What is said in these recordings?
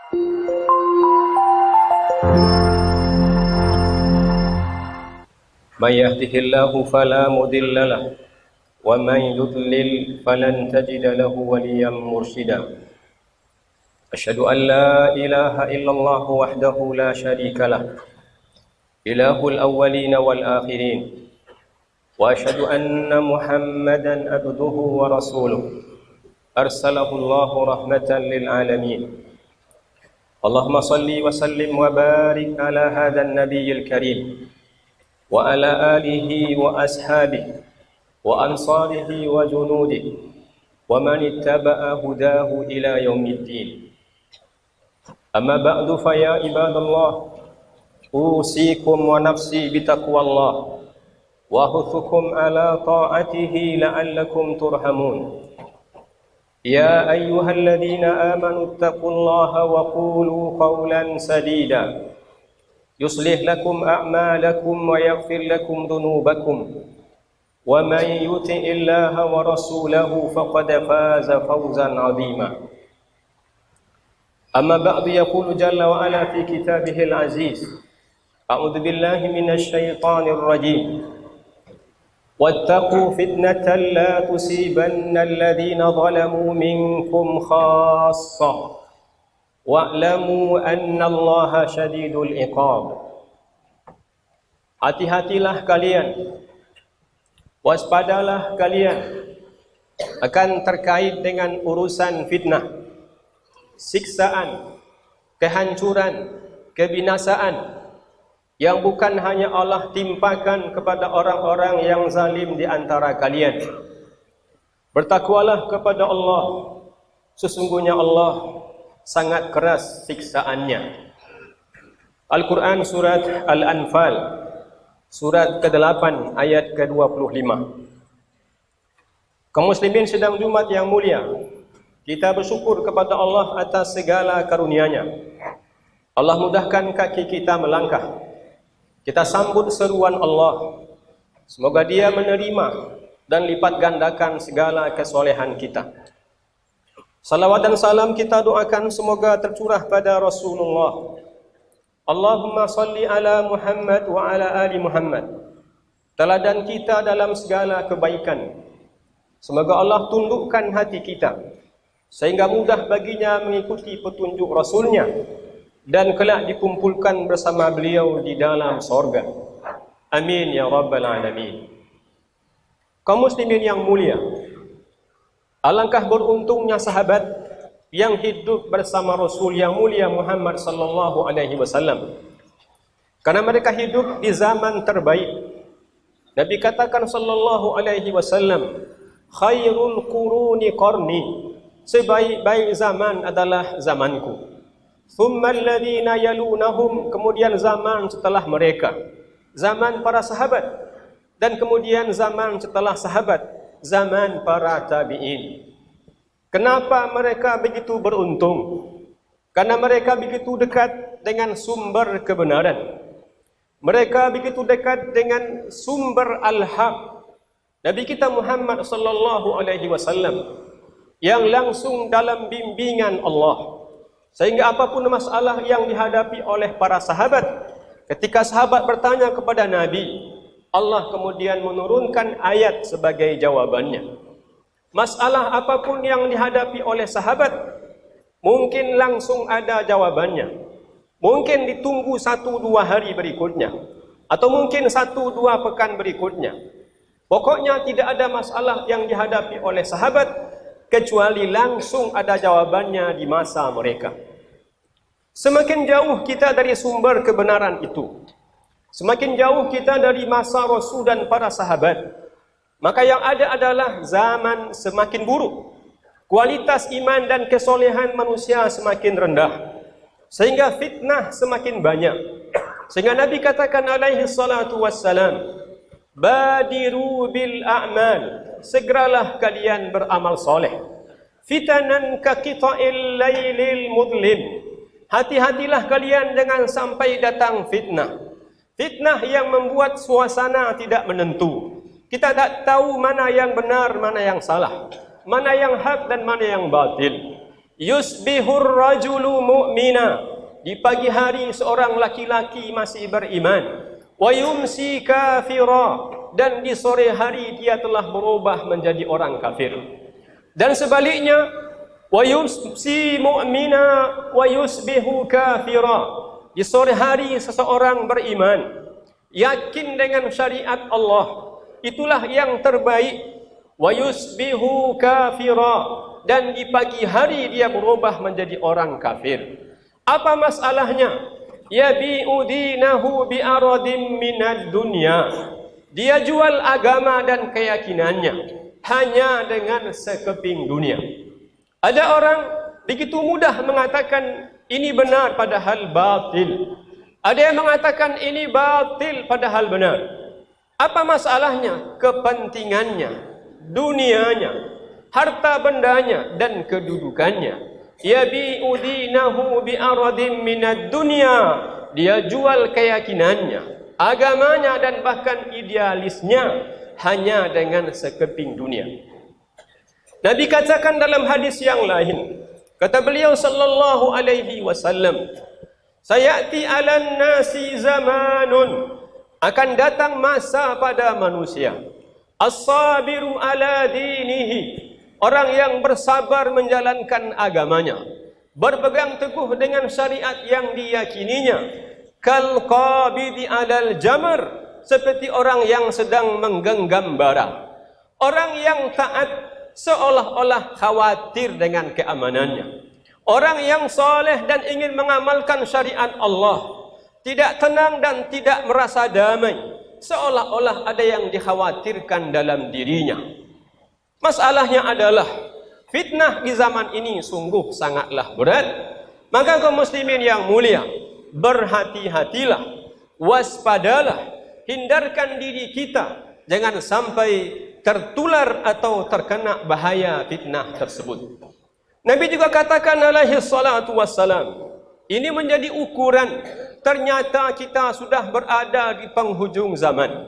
من يهده الله فلا مضل له ومن يضلل فلن تجد له وليا مرشدا أشهد أن لا إله إلا الله وحده لا شريك له إله الأولين والآخرين وأشهد أن محمدا عبده ورسوله أرسله الله رحمة للعالمين اللهم صل وسلم وبارك على هذا النبي الكريم وعلى آله وأصحابه وأنصاره وجنوده ومن اتبع هداه إلى يوم الدين أما بعد فيا عباد الله أوصيكم ونفسي بتقوى الله وأحثكم على طاعته لعلكم ترحمون يا أيها الذين آمنوا اتقوا الله وقولوا قولا سديدا يصلح لكم أعمالكم ويغفر لكم ذنوبكم ومن يطع الله ورسوله فقد فاز فوزا عظيما أما بعد يقول جل وعلا في كتابه العزيز أعوذ بالله من الشيطان الرجيم واتقوا فتنة لا تصيبن الذين ظلموا منكم خاصة wa'lamu annallaha syadidul iqab. Hati-hatilah kalian, waspadalah kalian akan terkait dengan urusan fitnah, siksaan, kehancuran, kebinasaan yang bukan hanya Allah timpakan kepada orang-orang yang zalim di antara kalian. Bertakwalah kepada Allah, sesungguhnya Allah sangat keras siksaannya. Al-Quran surat Al-Anfal surat ke-8 ayat ke-25. Kaum muslimin sedang Jumat yang mulia, kita bersyukur kepada Allah atas segala karunia-Nya. Allah mudahkan kaki kita melangkah. Kita sambut seruan Allah. Semoga Dia menerima dan lipat gandakan segala kesolehan kita. Salawat dan salam kita doakan semoga tercurah pada Rasulullah. Allahumma salli ala Muhammad wa ala ali Muhammad. Teladan kita dalam segala kebaikan. Semoga Allah tundukkan hati kita sehingga mudah baginya mengikuti petunjuk Rasulnya dan kelak dikumpulkan bersama beliau di dalam sorga. Amin ya rabbal alamin. Kaum muslimin yang mulia, alangkah beruntungnya sahabat yang hidup bersama Rasul yang mulia Muhammad sallallahu alaihi wasallam. Karena mereka hidup di zaman terbaik. Nabi katakan sallallahu alaihi wasallam, khairul quruni qarni, sebaik-baik zaman adalah zamanku. Thumma alladhina yalunahum, kemudian zaman setelah mereka, zaman para sahabat, dan kemudian zaman setelah sahabat, zaman para tabi'in. Kenapa mereka begitu beruntung? Karena mereka begitu dekat dengan sumber kebenaran. Mereka begitu dekat dengan sumber al-haq. Nabi kita Muhammad sallallahu alaihi wasallam yang langsung dalam bimbingan Allah. Sehingga apapun masalah yang dihadapi oleh para sahabat, ketika sahabat bertanya kepada Nabi, Allah kemudian menurunkan ayat sebagai jawabannya. Masalah apapun yang dihadapi oleh sahabat, mungkin langsung ada jawabannya. Mungkin ditunggu 1-2 hari berikutnya, atau mungkin 1-2 pekan berikutnya. Pokoknya tidak ada masalah yang dihadapi oleh sahabat, kecuali langsung ada jawabannya di masa mereka. Semakin jauh kita dari sumber kebenaran itu, semakin jauh kita dari masa Rasul dan para sahabat, maka yang ada adalah zaman semakin buruk. Kualitas iman dan kesolehan manusia semakin rendah, sehingga fitnah semakin banyak. Sehingga Nabi katakan alaihi salatu wassalam, badiru bil a'mal, segeralah kalian beramal soleh. Fitanan ka qita'il lailil mudlim, hati-hatilah kalian dengan sampai datang fitnah. Fitnah yang membuat suasana tidak menentu. Kita tak tahu mana yang benar, mana yang salah, mana yang hak dan mana yang batil. Yusbihur rajulu mu'mina, di pagi hari seorang laki-laki masih beriman. Wa yumsi kafira, dan di sore hari dia telah berubah menjadi orang kafir. Dan sebaliknya, wa yumsi mu'mina wa yusbihu kafira, di sore hari seseorang beriman, yakin dengan syariat Allah, itulah yang terbaik. Wa yusbihu kafira, dan di pagi hari dia berubah menjadi orang kafir. Apa masalahnya? Yabi'u dinahu bi'aradim minad dunya, dia jual agama dan keyakinannya hanya dengan sekeping dunia. Ada orang begitu mudah mengatakan ini benar padahal batil. Ada yang mengatakan ini batil padahal benar. Apa masalahnya? Kepentingannya, dunianya, harta bendanya, dan kedudukannya. Yabi'u dinahu bi'aradim minad dunya, dia jual keyakinannya, agamanya, dan bahkan idealisnya hanya dengan sekeping dunia. Nabi katakan dalam hadis yang lain, kata beliau sallallahu alaihi wasallam, sayati 'alan nasi zamanun, akan datang masa pada manusia, as-sabiru ala dinihi, orang yang bersabar menjalankan agamanya, berpegang teguh dengan syariat yang diyakininya, kal qabidi 'alal jamr, seperti orang yang sedang menggenggam bara. Orang yang taat seolah-olah khawatir dengan keamanannya. Orang yang soleh dan ingin mengamalkan syariat Allah tidak tenang dan tidak merasa damai, seolah-olah ada yang dikhawatirkan dalam dirinya. Masalahnya adalah fitnah di zaman ini sungguh sangatlah berat. Maka kaum muslimin yang mulia, berhati-hatilah, waspadalah, hindarkan diri kita jangan sampai tertular atau terkena bahaya fitnah tersebut. Nabi juga katakan alaihi salatu wassalam, ini menjadi ukuran ternyata kita sudah berada di penghujung zaman.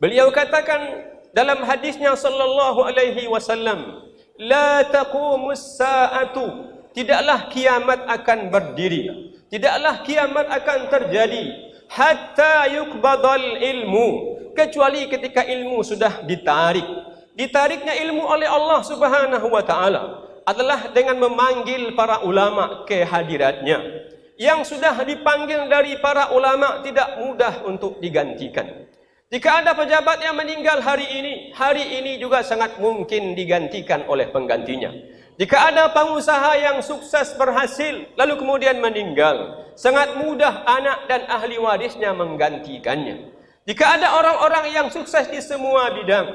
Beliau katakan dalam hadisnya sallallahu alaihi wasallam, la taqumus saatu, tidaklah kiamat akan berdiri, tidaklah kiamat akan terjadi hatta yuqbadal ilmu, kecuali ketika ilmu sudah ditarik. Ditariknya ilmu oleh Allah Subhanahu wa taala adalah dengan memanggil para ulama ke hadiratnya. Yang sudah dipanggil dari para ulama tidak mudah untuk digantikan. Jika ada pejabat yang meninggal hari ini juga sangat mungkin digantikan oleh penggantinya. Jika ada pengusaha yang sukses berhasil lalu kemudian meninggal, sangat mudah anak dan ahli warisnya menggantikannya. Jika ada orang-orang yang sukses di semua bidang,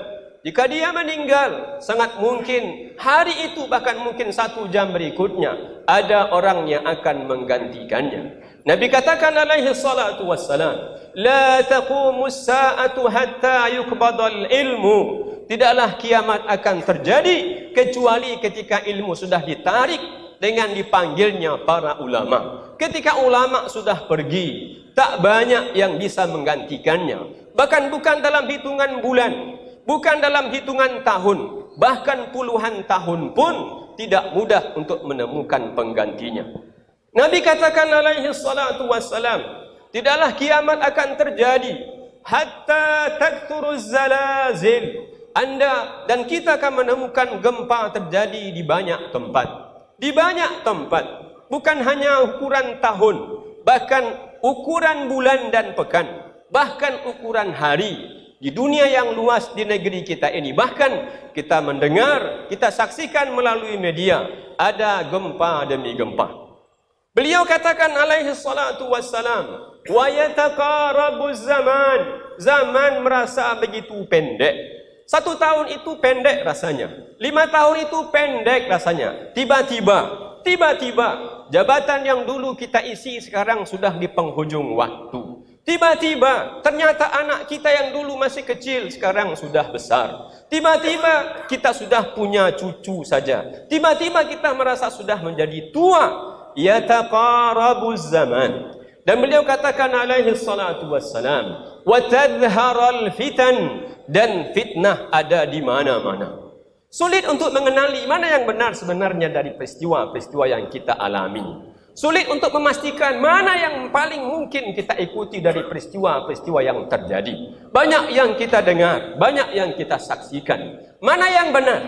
jika dia meninggal, sangat mungkin hari itu bahkan mungkin 1 jam berikutnya ada orang yang akan menggantikannya. Nabi katakan alaihi salatu wassalam, la taqumus sa'atu hatta yuqbadal ilmu, tidaklah kiamat akan terjadi kecuali ketika ilmu sudah ditarik dengan dipanggilnya para ulama. Ketika ulama sudah pergi, tak banyak yang bisa menggantikannya. Bahkan bukan dalam hitungan bulan, bukan dalam hitungan tahun, bahkan puluhan tahun pun tidak mudah untuk menemukan penggantinya. Nabi katakan alaihi salatu wassalam, tidaklah kiamat akan terjadi hatta takthuruz zalazil, Anda dan kita akan menemukan gempa terjadi di banyak tempat. Di banyak tempat, bukan hanya ukuran tahun, bahkan ukuran bulan dan pekan, bahkan ukuran hari. Di dunia yang luas di negeri kita ini, bahkan kita mendengar, kita saksikan melalui media, ada gempa demi gempa. Beliau katakan alaihi salatu wassalam, wa yataqarabuz zaman, zaman merasa begitu pendek. 1 tahun itu pendek rasanya, 5 tahun itu pendek rasanya. Tiba-tiba jabatan yang dulu kita isi sekarang sudah di penghujung waktu. Tiba-tiba ternyata anak kita yang dulu masih kecil sekarang sudah besar. Tiba-tiba kita sudah punya cucu saja. Tiba-tiba kita merasa sudah menjadi tua. Yataqarabuz zaman. Dan beliau katakan alaihi salatu wassalam, wa tadhharal fitan, dan fitnah ada di mana-mana. Sulit untuk mengenali mana yang benar sebenarnya dari peristiwa-peristiwa yang kita alami. Sulit untuk memastikan mana yang paling mungkin kita ikuti dari peristiwa-peristiwa yang terjadi. Banyak yang kita dengar, banyak yang kita saksikan. Mana yang benar?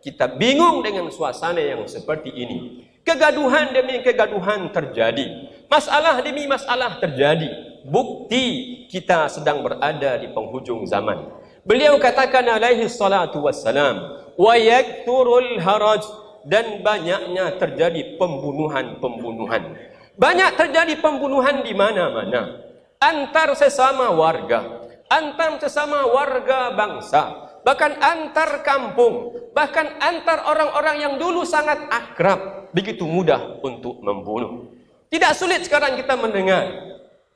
Kita bingung dengan suasana yang seperti ini. Kegaduhan demi kegaduhan terjadi. Masalah demi masalah terjadi. Bukti kita sedang berada di penghujung zaman. Beliau katakan alaihi salatu wassalam, wa yakturul haraj, dan banyaknya terjadi pembunuhan-pembunuhan. Banyak terjadi pembunuhan di mana-mana. Antar sesama warga, antar sesama warga bangsa, bahkan antar kampung, bahkan antar orang-orang yang dulu sangat akrab, begitu mudah untuk membunuh. Tidak sulit sekarang kita mendengar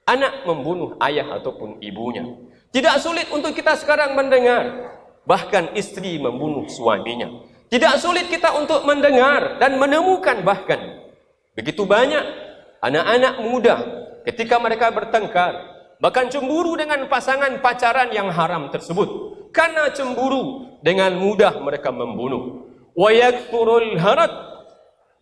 anak membunuh ayah ataupun ibunya. Tidak sulit untuk kita sekarang mendengar bahkan istri membunuh suaminya. Tidak sulit kita untuk mendengar dan menemukan bahkan begitu banyak anak-anak muda ketika mereka bertengkar, bahkan cemburu dengan pasangan pacaran yang haram tersebut. Karena cemburu dengan mudah mereka membunuh. Wa yakturul harat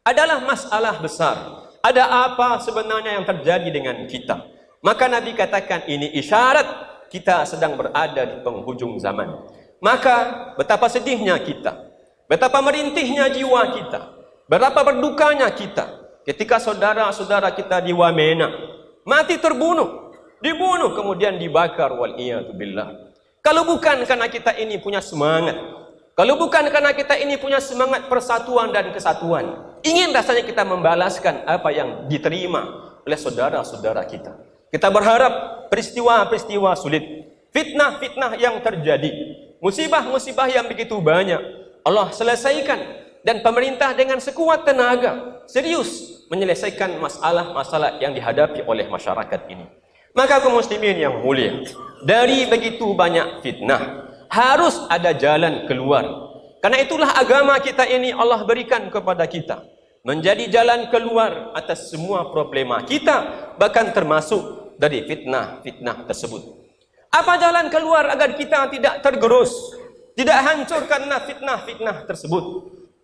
adalah masalah besar. Ada apa sebenarnya yang terjadi dengan kita? Maka Nabi katakan ini isyarat kita sedang berada di penghujung zaman. Maka betapa sedihnya kita, betapa merintihnya jiwa kita, betapa berdukanya kita ketika saudara-saudara kita di Wamena mati terbunuh, dibunuh kemudian dibakar wal'iyatubillah. Kalau bukan karena kita ini punya semangat, kalau bukan karena kita ini punya semangat persatuan dan kesatuan, ingin rasanya kita membalaskan apa yang diterima oleh saudara-saudara kita. Kita berharap peristiwa-peristiwa sulit, fitnah-fitnah yang terjadi, musibah-musibah yang begitu banyak, Allah selesaikan, dan pemerintah dengan sekuat tenaga serius menyelesaikan masalah-masalah yang dihadapi oleh masyarakat ini. Maka kaum muslimin yang mulia, dari begitu banyak fitnah harus ada jalan keluar. Karena itulah agama kita ini Allah berikan kepada kita menjadi jalan keluar atas semua problema kita, bahkan termasuk dari fitnah-fitnah tersebut. Apa jalan keluar agar kita tidak tergerus, tidak hancur karena fitnah-fitnah tersebut?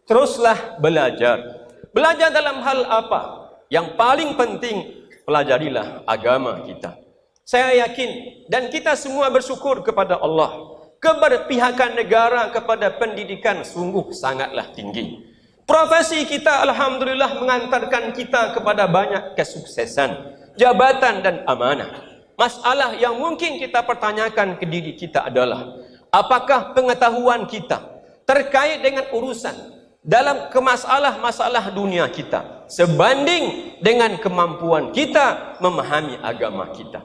Teruslah belajar. Belajar dalam hal apa? Yang paling penting, pelajarilah agama kita. Saya yakin dan kita semua bersyukur kepada Allah. Keberpihakan negara kepada pendidikan sungguh sangatlah tinggi. Profesi kita alhamdulillah mengantarkan kita kepada banyak kesuksesan, jabatan dan amanah. Masalah yang mungkin kita pertanyakan ke diri kita adalah, apakah pengetahuan kita terkait dengan urusan dalam masalah-masalah dunia kita sebanding dengan kemampuan kita memahami agama kita?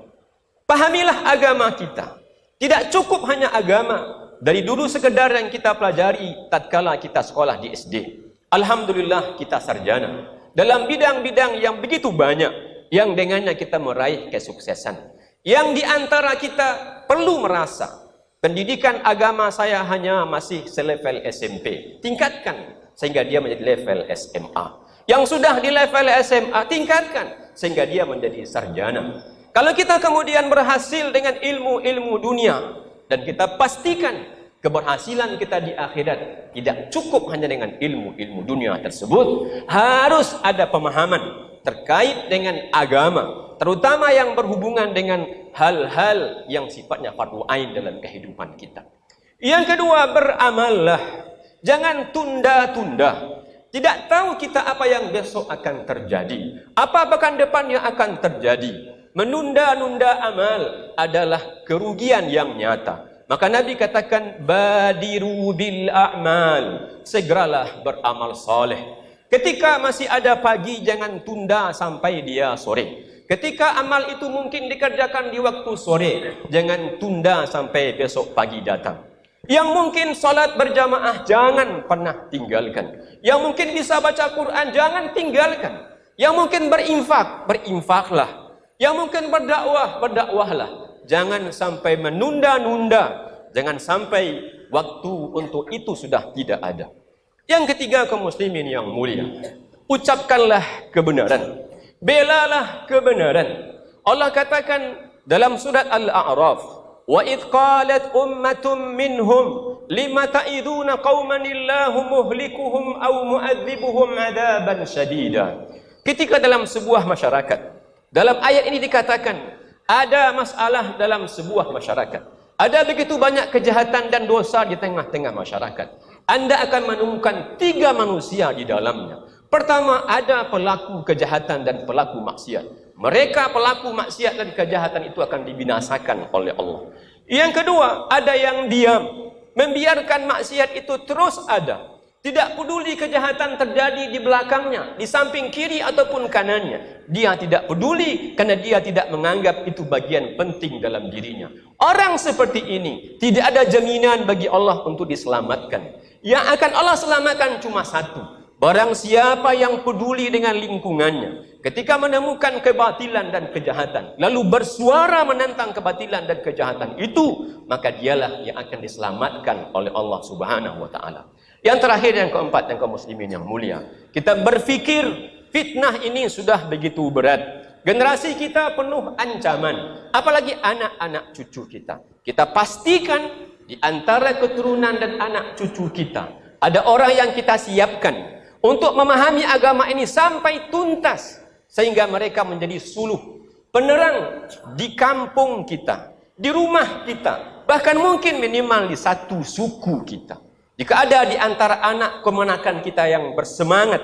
Pahamilah agama kita. Tidak cukup hanya agama dari dulu sekedar yang kita pelajari tatkala kita sekolah di SD. Alhamdulillah kita sarjana dalam bidang-bidang yang begitu banyak yang dengannya kita meraih kesuksesan. Yang di antara kita perlu merasa pendidikan agama saya hanya masih selevel SMP, tingkatkan sehingga dia menjadi level SMA. Yang sudah di level SMA, tingkatkan sehingga dia menjadi sarjana. Kalau kita kemudian berhasil dengan ilmu-ilmu dunia dan kita pastikan keberhasilan kita di akhirat tidak cukup hanya dengan ilmu-ilmu dunia tersebut, harus ada pemahaman terkait dengan agama, terutama yang berhubungan dengan hal-hal yang sifatnya fardu ain dalam kehidupan kita. Yang kedua, beramallah. Jangan tunda-tunda. Tidak tahu kita apa yang besok akan terjadi, apa pekan depan yang akan terjadi. Menunda-nunda amal adalah kerugian yang nyata. Maka Nabi katakan, badiru bil a'mal, segeralah beramal soleh. Ketika masih ada pagi, jangan tunda sampai dia sore. Ketika amal itu mungkin dikerjakan di waktu sore, jangan tunda sampai besok pagi datang. Yang mungkin salat berjamaah, jangan pernah tinggalkan. Yang mungkin bisa baca Quran, jangan tinggalkan. Yang mungkin berinfak, berinfaklah. Yang mungkin berdakwah, berdakwahlah. Jangan sampai menunda-nunda. Jangan sampai waktu untuk itu sudah tidak ada. Yang ketiga, kaum muslimin yang mulia, ucapkanlah kebenaran. Belalah kebenaran. Allah katakan dalam surat Al-A'raf, Wa idh qalat ummatum minhum lima ta'iduna qauman illahu muhlikuhum aw mu'adzibuhum 'adaban syadida. Ketika dalam sebuah masyarakat, dalam ayat ini dikatakan ada masalah dalam sebuah masyarakat. Ada begitu banyak kejahatan dan dosa di tengah-tengah masyarakat. Anda akan menemukan 3 manusia di dalamnya. Pertama, ada pelaku kejahatan dan pelaku maksiat. Mereka pelaku maksiat dan kejahatan itu akan dibinasakan oleh Allah. Yang kedua, ada yang diam, membiarkan maksiat itu terus ada. Tidak peduli kejahatan terjadi di belakangnya, di samping kiri ataupun kanannya. Dia tidak peduli karena dia tidak menganggap itu bagian penting dalam dirinya. Orang seperti ini tidak ada jaminan bagi Allah untuk diselamatkan. Yang akan Allah selamatkan cuma satu. Barang siapa yang peduli dengan lingkungannya, ketika menemukan kebatilan dan kejahatan, lalu bersuara menentang kebatilan dan kejahatan itu, maka dialah yang akan diselamatkan oleh Allah Subhanahu wa Ta'ala. Yang terakhir, yang keempat, yang kaum muslimin yang mulia, kita berfikir fitnah ini sudah begitu berat. Generasi kita penuh ancaman, apalagi anak-anak cucu kita. Kita pastikan di antara keturunan dan anak cucu kita ada orang yang kita siapkan untuk memahami agama ini sampai tuntas, sehingga mereka menjadi suluh, penerang di kampung kita, di rumah kita, bahkan mungkin minimal di satu suku kita. Jika ada di antara anak kemenakan kita yang bersemangat,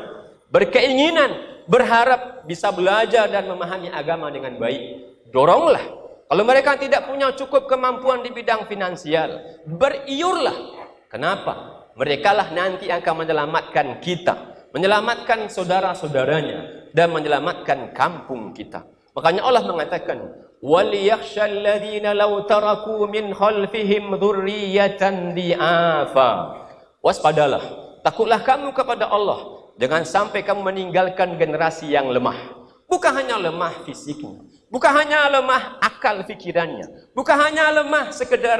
berkeinginan, berharap bisa belajar dan memahami agama dengan baik, doronglah. Kalau mereka tidak punya cukup kemampuan di bidang finansial, beriurlah. Kenapa? Merekalah nanti akan menyelamatkan kita, menyelamatkan saudara-saudaranya, dan menyelamatkan kampung kita. Makanya Allah mengatakan, وَلْيَخْشَى الَّذِينَ لَوْ تَرَكُوا مِنْ خَلْفِهِمْ ذُرِّيَّةً ضِعَافًا. Waspadalah, takutlah kamu kepada Allah, jangan sampai kamu meninggalkan generasi yang lemah. Bukan hanya lemah fisiknya, bukan hanya lemah akal fikirannya, bukan hanya lemah sekedar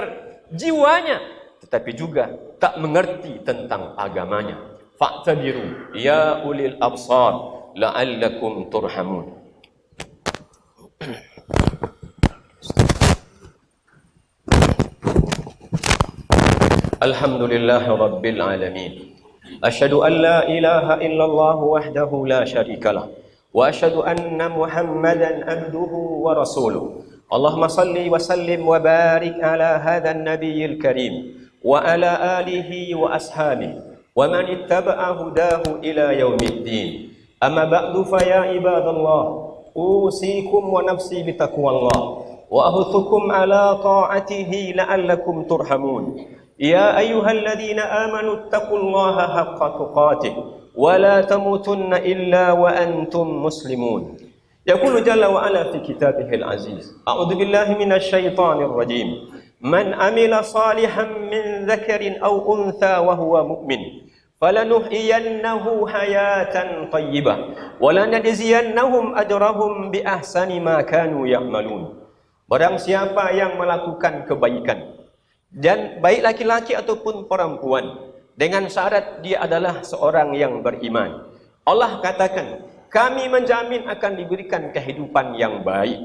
jiwanya, tetapi juga tak mengerti tentang agamanya. Fa'tabiru ya ulil absar la'allakum turhamun. Alhamdulillahi rabbil alamin. Asyhadu an la ilaha illallah wahdahu la syarikalah wa asyhadu anna Muhammadan abduhu wa rasuluh. Allahumma salli wa sallim wa barik ala hadzal nabiyil karim wa ala alihi wa ashabihi wa man ittaba'a hudahu ila yaumiddin. Amma ba'du fa ya ibadallah, usikum wa nafsi bitaqwallah wa ahuthukum ala ta'atihi la'allakum turhamun. Ya ayyuhalladzina amanu ittaqullaha haqqa tuqatih wa la tamutunna illa wa antum muslimun. Yaqulu jalla wa ala fi kitabihil aziz, a'udzu billahi minasy syaithanir rajim. Man amila salihan min dzakarin aw untha wa huwa mu'min falanuhyiyannahu hayatan thayyibah wa lanajziyannahum ajrahum bi ahsani ma kanu ya'malun. Barang siapa yang melakukan kebaikan, dan baik laki-laki ataupun perempuan, dengan syarat dia adalah seorang yang beriman, Allah katakan, kami menjamin akan diberikan kehidupan yang baik.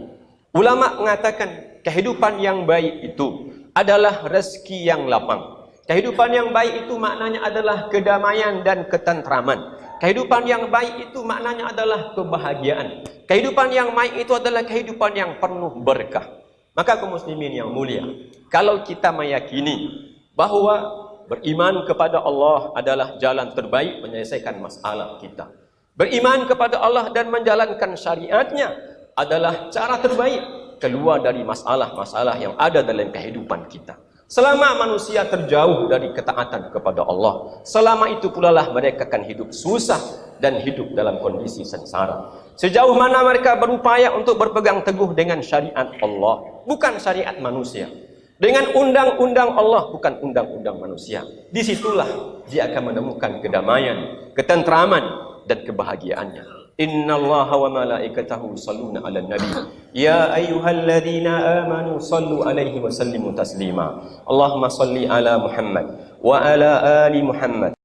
Ulama mengatakan kehidupan yang baik itu adalah rezeki yang lapang. Kehidupan yang baik itu maknanya adalah kedamaian dan ketentraman. Kehidupan yang baik itu maknanya adalah kebahagiaan. Kehidupan yang baik itu adalah kehidupan yang penuh berkah. Maka kaum muslimin yang mulia, kalau kita meyakini bahwa beriman kepada Allah adalah jalan terbaik menyelesaikan masalah kita, beriman kepada Allah dan menjalankan syariatnya adalah cara terbaik keluar dari masalah-masalah yang ada dalam kehidupan kita. Selama manusia terjauh dari ketaatan kepada Allah, selama itu pula lah mereka akan hidup susah dan hidup dalam kondisi sengsara. Sejauh mana mereka berupaya untuk berpegang teguh dengan syariat Allah, bukan syariat manusia, dengan undang-undang Allah, bukan undang-undang manusia, disitulah dia akan menemukan kedamaian, ketentraman, dan kebahagiaannya. Innallaha wa malaikatahu yusholluna 'alan nabi ya ayyuhalladzina amanu shallu 'alaihi wa sallimu taslima. Allahumma shalli ala Muhammad wa ala ali Muhammad